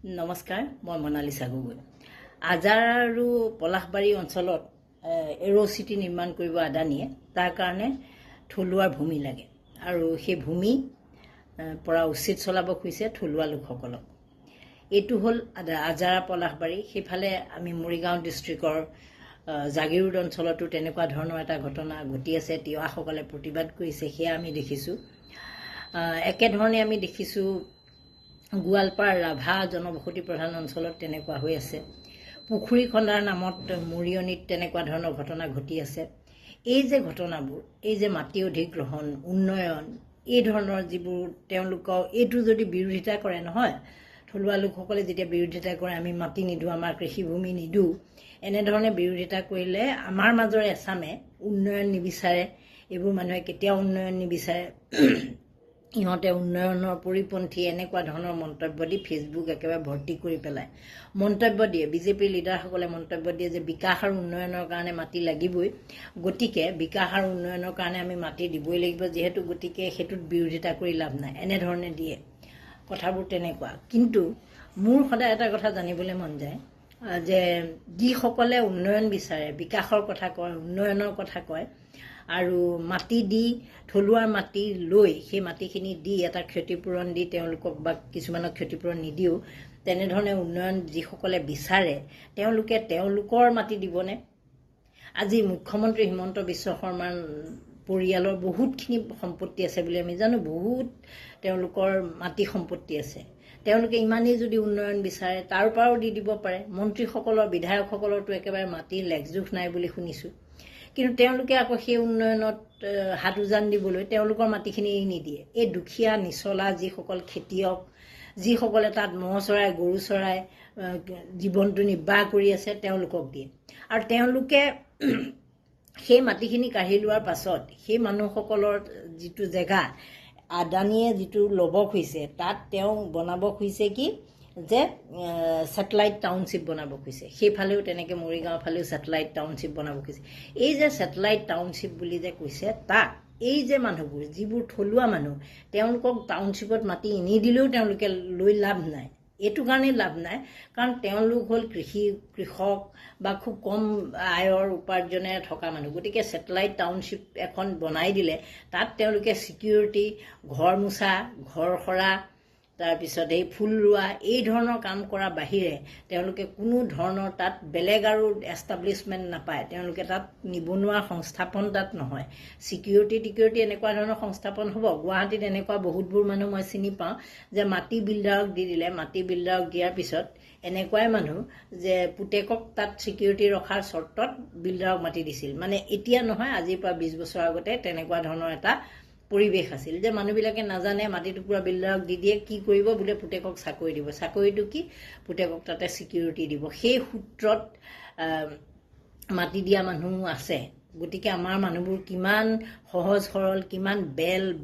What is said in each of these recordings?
নমস্কাৰ, মই মনালিছা গগৈ। আজাৰ আৰু পলাশবাৰী অঞ্চলত এৰ' চিটি নিৰ্মাণ কৰিব আদানীয়ে। তাৰ কাৰণে থলুৱাৰ ভূমি লাগে আৰু সেই ভূমি পৰা উচিত চলাব খুজিছে থলুৱা লোকসকলক। এইটো হ'ল আজাৰা পলাশবাৰী। সেইফালে আমি মৰিগাঁও ডিষ্ট্ৰিক্টৰ জাগিৰোড অঞ্চলতো তেনেকুৱা ধৰণৰ এটা ঘটনা ঘটি আছে। তিৱাসকলে প্ৰতিবাদ কৰিছে, সেয়া আমি দেখিছোঁ। একেধৰণে আমি দেখিছোঁ গোৱালপাৰ ৰাভা জনবসতি প্ৰধান অঞ্চলত তেনেকুৱা হৈ আছে। পুখুৰী খন্দাৰ নামত মৰিয়নিত তেনেকুৱা ধৰণৰ ঘটনা ঘটি আছে। এই যে ঘটনাবোৰ, এই যে মাটি অধিগ্ৰহণ, উন্নয়ন, এই ধৰণৰ যিবোৰ তেওঁলোকৰ এইটো যদি বিৰোধিতা কৰে নহয়, থলুৱা লোকসকলে যেতিয়া বিৰোধিতা কৰে আমি মাটি নিদিওঁ, আমাৰ কৃষিভূমি নিদিওঁ, এনেধৰণে বিৰোধিতা কৰিলে আমাৰ মাজৰ এচামে উন্নয়ন নিবিচাৰে। এইবোৰ মানুহে কেতিয়াও উন্নয়ন নিবিচাৰে। ইহঁতে উন্নয়নৰ পৰিপন্থী এনেকুৱা ধৰণৰ মন্তব্য দি ফেচবুক একেবাৰে ভৰ্তি কৰি পেলায়। মন্তব্য দিয়ে, বিজেপিৰ লিডাৰসকলে মন্তব্য দিয়ে যে বিকাশ আৰু উন্নয়নৰ কাৰণে মাটি লাগিবই, গতিকে বিকাশ আৰু উন্নয়নৰ কাৰণে আমি মাটি দিবই লাগিব, যিহেতু গতিকে সেইটোত বিৰোধিতা কৰি লাভ নাই, এনেধৰণে দিয়ে। কথাবোৰ তেনেকুৱা। কিন্তু মোৰ সদায় এটা কথা জানিবলৈ মন যায় যে যিসকলে উন্নয়ন বিচাৰে, বিকাশৰ কথা কয়, উন্নয়নৰ কথা কয়, আৰু মাটি দি থলুৱাৰ মাটি লৈ সেই মাটিখিনি দি এটা ক্ষতিপূৰণ দি তেওঁলোকক বা কিছুমানক ক্ষতিপূৰণ নিদিও, তেনেধৰণে উন্নয়ন যিসকলে বিচাৰে তেওঁলোকে তেওঁলোকৰ মাটি দিবনে? আজি মুখ্যমন্ত্ৰী হিমন্ত বিশ্ব শৰ্মাৰ পৰিয়ালৰ বহুতখিনি সম্পত্তি আছে বুলি আমি জানো, বহুত তেওঁলোকৰ মাটি সম্পত্তি আছে। তেওঁলোকে ইমানেই যদি উন্নয়ন বিচাৰে তাৰ পৰাও দি দিব পাৰে। মন্ত্ৰীসকলৰ, বিধায়কসকলৰতো একেবাৰে মাটিৰ লেখজোখ নাই বুলি শুনিছোঁ। কিন্তু তেওঁলোকে আকৌ সেই উন্নয়নত হাত উজান দিবলৈ তেওঁলোকৰ মাটিখিনি এৰি নিদিয়ে। এই দুখীয়া নিচলা যিসকল খেতিয়ক, যিসকলে তাত ম'হ চৰাই, গৰু চৰাই জীৱনটো নিৰ্বাহ কৰি আছে, তেওঁলোকক দিয়ে। আৰু তেওঁলোকে সেই মাটিখিনি কাঢ়ি লোৱাৰ পাছত সেই মানুহসকলৰ যিটো জেগা আদানীয়ে যিটো ল'ব খুজিছে, তাত তেওঁ বনাব খুজিছে কি যে ছেটেলাইট টাউনশ্বিপ বনাব খুজিছে। সেইফালেও তেনেকৈ মৰিগাঁও ফালেও ছেটেলাইট টাউনশ্বিপ বনাব খুজিছে। এই যে ছেটেলাইট টাউনশ্বিপ বুলি যে কৈছে, তাক এই যে মানুহবোৰ যিবোৰ থলুৱা মানুহ, তেওঁলোকক টাউনশ্বিপত মাটি এনি দিলেও তেওঁলোকে লৈ লাভ নাই। এইটো কাৰণেই লাভ নাই কাৰণ তেওঁলোক হ'ল কৃষক বা খুব কম আয়ৰ উপাৰ্জনেৰে থকা মানুহ। গতিকে ছেটেলাইট টাউনশ্বিপ এখন বনাই দিলে তাত তেওঁলোকে ছিকিউৰিটি, ঘৰ মোচা, ঘৰ সৰা, তাৰপিছত এই ফুল ৰোৱা, এই ধৰণৰ কাম কৰাৰ বাহিৰে তেওঁলোকে কোনো ধৰণৰ তাত বেলেগ আৰু এষ্টাব্লিছমেণ্ট নাপায়। তেওঁলোকে তাত নিবনুৱা সংস্থাপন তাত নহয়। ছিকিউৰিটি এনেকুৱা ধৰণৰ সংস্থাপন হ'ব। গুৱাহাটীত এনেকুৱা বহুতবোৰ মানুহ মই চিনি পাওঁ যে মাটি বিল্ডাৰক দি দিলে, মাটি বিল্ডাৰক দিয়াৰ পিছত এনেকুৱাই মানুহ যে পুতেকক তাত ছিকিউৰিটি ৰখাৰ চৰ্তত বিল্ডাৰক মাটি দিছিল। মানে এতিয়া নহয়, আজিৰ পৰা 20 বছৰ আগতে তেনেকুৱা ধৰণৰ এটা পৰিৱেশ আছিল যে মানুহবিলাকে নাজানে, মাটি টুকুৰা বিল্ডাৰক দি দিয়ে, কি কৰিব বোলে পুতেকক চাকৰি দিব। চাকৰিটো কি? পুতেকক তাতে ছিকিউৰিটি দিব। সেই সূত্ৰত মাটি দিয়া মানুহ আছে। গতিকে আমাৰ মানুহবোৰ কিমান সহজ সৰল, কিমান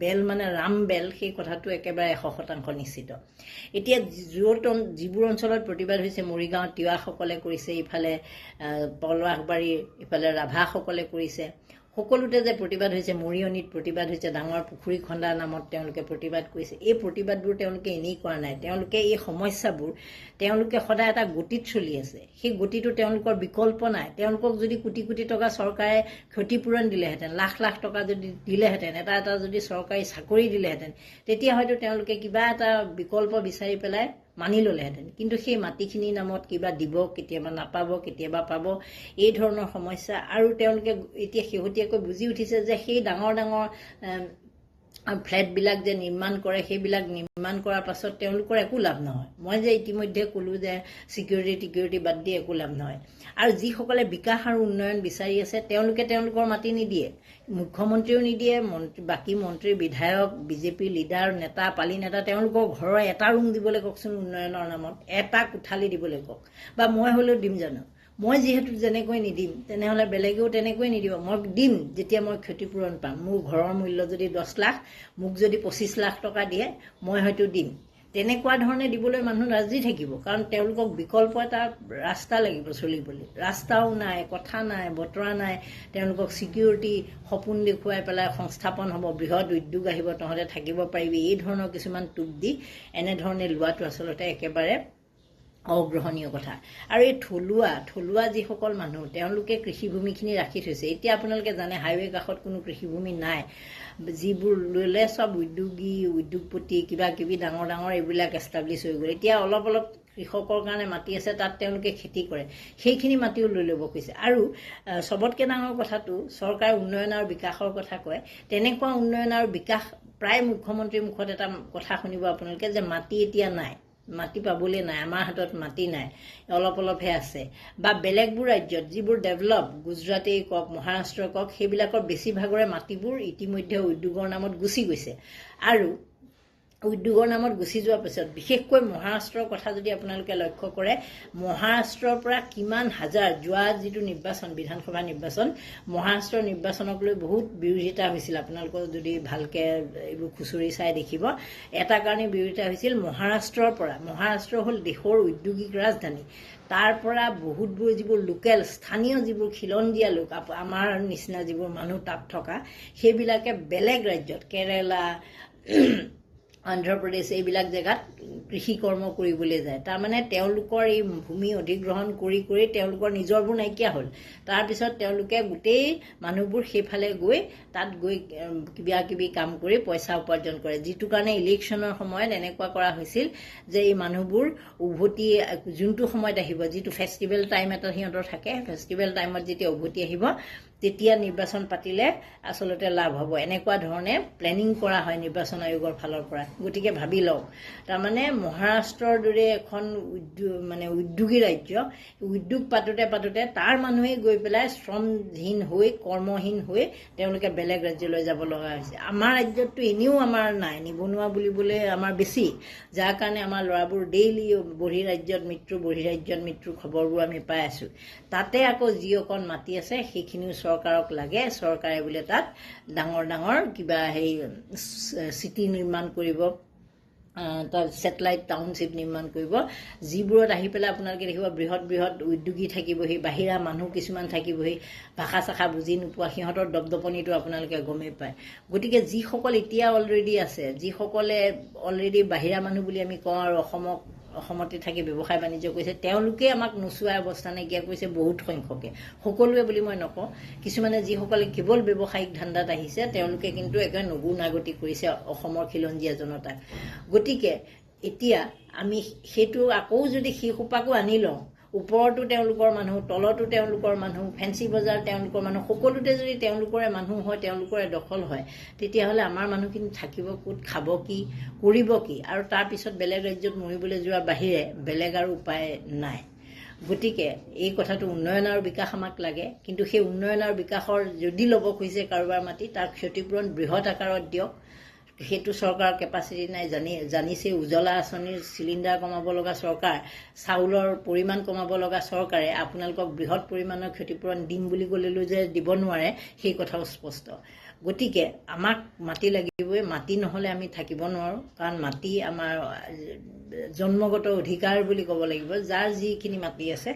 বেল মানে ৰাম বেল, সেই কথাটো একেবাৰে 100% নিশ্চিত। এতিয়া যিবোৰ অঞ্চলত প্ৰতিবাদ হৈছে, মৰিগাঁৱত তিৱাসকলে কৰিছে, ইফালে পলাশবাৰী, ইফালে ৰাভাসকলে কৰিছে, সকলোতে যে প্ৰতিবাদ হৈছে, মৰিয়নিত প্ৰতিবাদ হৈছে, ডাঙৰ পুখুৰী খন্দাৰ নামত তেওঁলোকে প্ৰতিবাদ কৰিছে। এই প্ৰতিবাদবোৰ তেওঁলোকে এনেই কৰা নাই। তেওঁলোকে এই সমস্যাবোৰ তেওঁলোকে সদায় এটা গতিত চলি আছে। সেই গতিটো তেওঁলোকৰ বিকল্প নাই। তেওঁলোকক যদি কোটি কোটি টকা চৰকাৰে ক্ষতিপূৰণ দিলেহেঁতেন, লাখ লাখ টকা যদি দিলেহেঁতেন, এটা যদি চৰকাৰী চাকৰি দিলেহেঁতেন, তেতিয়া হয়তো তেওঁলোকে কিবা এটা বিকল্প বিচাৰি পেলাই মানি ল'লেহেঁতেন। কিন্তু সেই মাটিখিনিৰ নামত কিবা দিব, কেতিয়াবা নাপাব, কেতিয়াবা পাব, এই ধৰণৰ সমস্যা। আৰু তেওঁলোকে এতিয়া শেহতীয়াকৈ বুজি উঠিছে যে সেই ডাঙৰ ডাঙৰ ফ্লেটবিলাক যে নিৰ্মাণ কৰে, সেইবিলাক নিৰ্মাণ কৰাৰ পাছত তেওঁলোকৰ একো লাভ নহয়। মই যে ইতিমধ্যে ক'লোঁ যে ছিকিউৰিটি বাদ দি একো লাভ নহয়। আৰু যিসকলে বিকাশ আৰু উন্নয়ন বিচাৰি আছে তেওঁলোকে তেওঁলোকৰ মাটি নিদিয়ে, মুখ্যমন্ত্ৰীও নিদিয়ে, বাকী মন্ত্ৰী, বিধায়ক, বিজেপিৰ লিডাৰ, নেতা, পালি নেতা, তেওঁলোকৰ ঘৰৰ এটা ৰুম দিবলৈ কওকচোন উন্নয়নৰ নামত, এটা কোঠালি দিবলৈ কওক। বা মই হ'লেও দিম জানো? মই যিহেতু যেনেকৈ নিদিম, তেনেহ'লে বেলেগেও তেনেকৈ নিদিব। মই দিম যেতিয়া মই ক্ষতিপূৰণ পাম। মোৰ ঘৰৰ মূল্য যদি 10 লাখ, মোক যদি 25 লাখ টকা দিয়ে, মই হয়তো দিম। তেনেকুৱা ধৰণে দিবলৈ মানুহ ৰাজি থাকিব, কাৰণ তেওঁলোকক বিকল্প এটা ৰাস্তা লাগিব চলিবলৈ। ৰাস্তাও নাই, কথা নাই, বতৰা নাই। তেওঁলোকক ছিকিউৰিটি সপোন দেখুৱাই পেলাই সংস্থাপন হ'ব, বৃহৎ উদ্যোগ আহিব, তহঁতে থাকিব পাৰিবি, এই ধৰণৰ কিছুমান টোপ দি এনেধৰণে লোৱাটো আচলতে একেবাৰে অগ্ৰহণীয় কথা। আৰু এই থলুৱা যিসকল মানুহ তেওঁলোকে কৃষিভূমিখিনি ৰাখি থৈছে। এতিয়া আপোনালোকে জানে হাইৱে কাষত কোনো কৃষিভূমি নাই, যিবোৰ ল'লে চব উদ্যোগপতি কিবা কিবি ডাঙৰ ডাঙৰ এইবিলাক এষ্টাব্লিছ হৈ গ'ল। এতিয়া অলপ কৃষকৰ কাৰণে মাটি আছে, তাত তেওঁলোকে খেতি কৰে, সেইখিনি মাটিও লৈ ল'ব খুজিছে। আৰু চবতকৈ ডাঙৰ কথাটো, চৰকাৰে উন্নয়ন আৰু বিকাশৰ কথা কয়, তেনেকুৱা উন্নয়ন আৰু বিকাশ প্ৰায় মুখ্যমন্ত্ৰীৰ মুখত এটা কথা শুনিব আপোনালোকে যে মাটি এতিয়া নাই, মাটি পাবলৈ নাই, আমাৰ হাতত মাটি নাই, অলপহে আছে। বা বেলেগবোৰ ৰাজ্যত যিবোৰ ডেভেলপ, গুজৰাটেই কওক মহাৰাষ্ট্ৰই কওক, সেইবিলাকৰ বেছিভাগৰে মাটিবোৰ ইতিমধ্যে উদ্যোগৰ নামত গুচি গৈছে। আৰু উদ্যোগৰ নামত গুচি যোৱাৰ পিছত বিশেষকৈ মহাৰাষ্ট্ৰৰ কথা যদি আপোনালোকে লক্ষ্য কৰে, মহাৰাষ্ট্ৰৰ পৰা কিমান হাজাৰ, যোৱা যিটো নিৰ্বাচন বিধানসভা নিৰ্বাচন, মহাৰাষ্ট্ৰৰ নিৰ্বাচনক লৈ বহুত বিৰোধিতা হৈছিল। আপোনালোকৰ যদি ভালকৈ এইবোৰ খুচৰি চাই দেখিব, এটা কাৰণে বিৰোধিতা হৈছিল মহাৰাষ্ট্ৰ হ'ল দেশৰ ঔদ্যোগিক ৰাজধানী। তাৰ পৰা বহুতবোৰ যিবোৰ লোকেল স্থানীয় যিবোৰ খিলঞ্জীয়া লোক, আমাৰ নিচিনা যিবোৰ মানুহ তাত থকা, সেইবিলাকে বেলেগ ৰাজ্যত কেৰেলা অন্ধ্ৰপ্ৰদেশ এইবিলাক জেগাত কৃষি কৰ্ম কৰিবলৈ যায়। তাৰমানে তেওঁলোকৰ এই ভূমি অধিগ্ৰহণ কৰি তেওঁলোকৰ নিজৰবোৰ নাইকিয়া হ'ল। তাৰপিছত তেওঁলোকে গোটেই মানুহবোৰ সেইফালে গৈ তাত গৈ কিবা কিবি কাম কৰি পইচা উপাৰ্জন কৰে, যিটো কাৰণে ইলেকশ্যনৰ সময়ত এনেকুৱা কৰা হৈছিল যে এই মানুহবোৰ উভতি যোনটো সময়ত আহিব, যিটো ফেষ্টিভেল টাইম এটা সিহঁতৰ থাকে, ফেষ্টিভেল টাইমত যেতিয়া উভতি আহিব তেতিয়া নিৰ্বাচন পাতিলে আচলতে লাভ হ'ব, এনেকুৱা ধৰণে প্লেনিং কৰা হয় নিৰ্বাচন আয়োগৰ ফালৰ পৰা। গতিকে ভাবি লওক, তাৰমানে মহাৰাষ্ট্ৰৰ দৰে এখন উদ্যোগী ৰাজ্য, উদ্যোগ পাতোতে তাৰ মানুহে গৈ পেলাই শ্ৰমহীন হৈ কৰ্মহীন হৈ তেওঁলোকে বেলেগ ৰাজ্যলৈ যাব লগা হৈছে। আমাৰ ৰাজ্যততো এনেও আমাৰ নাই, নিবনুৱা বুলিবলৈ আমাৰ বেছি, যাৰ কাৰণে আমাৰ ল'ৰাবোৰ ডেইলি বহিৰাজ্যত মৃত্যু খবৰবোৰ আমি পাই আছোঁ। তাতে আকৌ যি অকণ মাটি আছে সেইখিনিও চৰকাৰক লাগে, চৰকাৰে বোলে তাত ডাঙৰ কিবা চিটি নিৰ্মাণ কৰিব, তাত ছেটেলাইট টাউনশ্বিপ নিৰ্মাণ কৰিব, যিবোৰত আহি পেলাই আপোনালোকে দেখিব বৃহৎ উদ্যোগী থাকিবহি, বাহিৰা মানুহ কিছুমান থাকিবহি, ভাষা চাষা বুজি নোপোৱা, সিহঁতৰ দপদপনিটো আপোনালোকে গমেই পায়। গতিকে যিসকল এতিয়া অলৰেডি আছে, যিসকলে অলৰেডি বাহিৰা মানুহ বুলি আমি কওঁ আৰু অসমতে থাকি ব্যৱসায় বাণিজ্য কৰিছে, তেওঁলোকে আমাক নোচোৱা অৱস্থা নাইকিয়া কৰিছে বহুত সংখ্যকে, সকলোৱে বুলি মই নকওঁ। কিছুমানে যিসকলে কেৱল ব্যৱসায়িক ধান্দাত আহিছে তেওঁলোকে কিন্তু একেবাৰে নগুণাগতি কৰিছে অসমৰ খিলঞ্জীয়া জনতাক। গতিকে এতিয়া আমি সেইটো আকৌ যদি সেইসোপাকো আনি লওঁ, ওপৰতো তেওঁলোকৰ মানুহ, তলতো তেওঁলোকৰ মানুহ, ফেঞ্চি বজাৰ তেওঁলোকৰ মানুহ, সকলোতে যদি তেওঁলোকৰে মানুহ হয়, তেওঁলোকৰে দখল হয়, তেতিয়াহ'লে আমাৰ মানুহখিনি থাকিব ক'ত, খাব কি, কৰিব কি? আৰু তাৰপিছত বেলেগ ৰাজ্যত মৰিবলৈ যোৱাৰ বাহিৰে বেলেগ আৰু উপায় নাই। গতিকে এই কথাটো উন্নয়ন আৰু বিকাশ আমাক লাগে, কিন্তু সেই উন্নয়ন আৰু বিকাশৰ যদি ল'ব খুজিছে কাৰোবাৰ মাটি, তাৰ ক্ষতিপূৰণ বৃহৎ আকাৰত দিয়ক। সেইটো চৰকাৰৰ কেপাচিটি নাই, জানিছে। উজ্জ্বলা আঁচনিৰ চিলিণ্ডাৰ কমাব লগা চৰকাৰ, চাউলৰ পৰিমাণ কমাব লগা চৰকাৰে আপোনালোকক বৃহৎ পৰিমাণৰ ক্ষতিপূৰণ দিম বুলি ক'লেও যে দিব নোৱাৰে, সেই কথাও স্পষ্ট। গতিকে আমাক মাটি লাগিবই, মাটি নহ'লে আমি থাকিব নোৱাৰোঁ, কাৰণ মাটি আমাৰ জন্মগত অধিকাৰ বুলি ক'ব লাগিব, যাৰ যিখিনি মাটি আছে।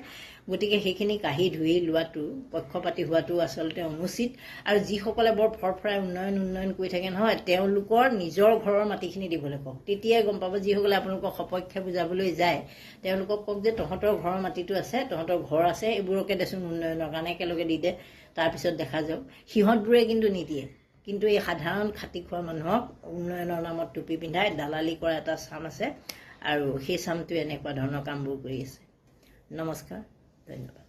গতিকে সেইখিনি কাঢ়ি ধুই লোৱাটো, পক্ষপাতি হোৱাটো আচলতে অনুচিত। আৰু যিসকলে বৰ ফৰফৰাই উন্নয়ন কৰি থাকে নহয়, তেওঁলোকৰ নিজৰ ঘৰৰ মাটিখিনি দিবলৈ কওক, তেতিয়াই গম পাব। যিসকলে আপোনালোকক সপক্ষে বুজাবলৈ যায় তেওঁলোকক কওক যে তহঁতৰ ঘৰৰ মাটিটো আছে, তহঁতৰ ঘৰ আছে, এইবোৰকে দেচোন উন্নয়নৰ কাৰণে একেলগে দি দে, তাৰপিছত দেখা যাওক। সিহঁতবোৰে কিন্তু নিদিয়ে, কিন্তু এই সাধাৰণ খাটি খোৱা মানুহক উন্নয়নৰ নামত টুপি পিন্ধাই দালালি কৰা এটা চাম আছে, আৰু সেই চামটোৱে এনেকুৱা ধৰণৰ কামবোৰ কৰি আছে। নমস্কাৰ, ধন্যবাদ।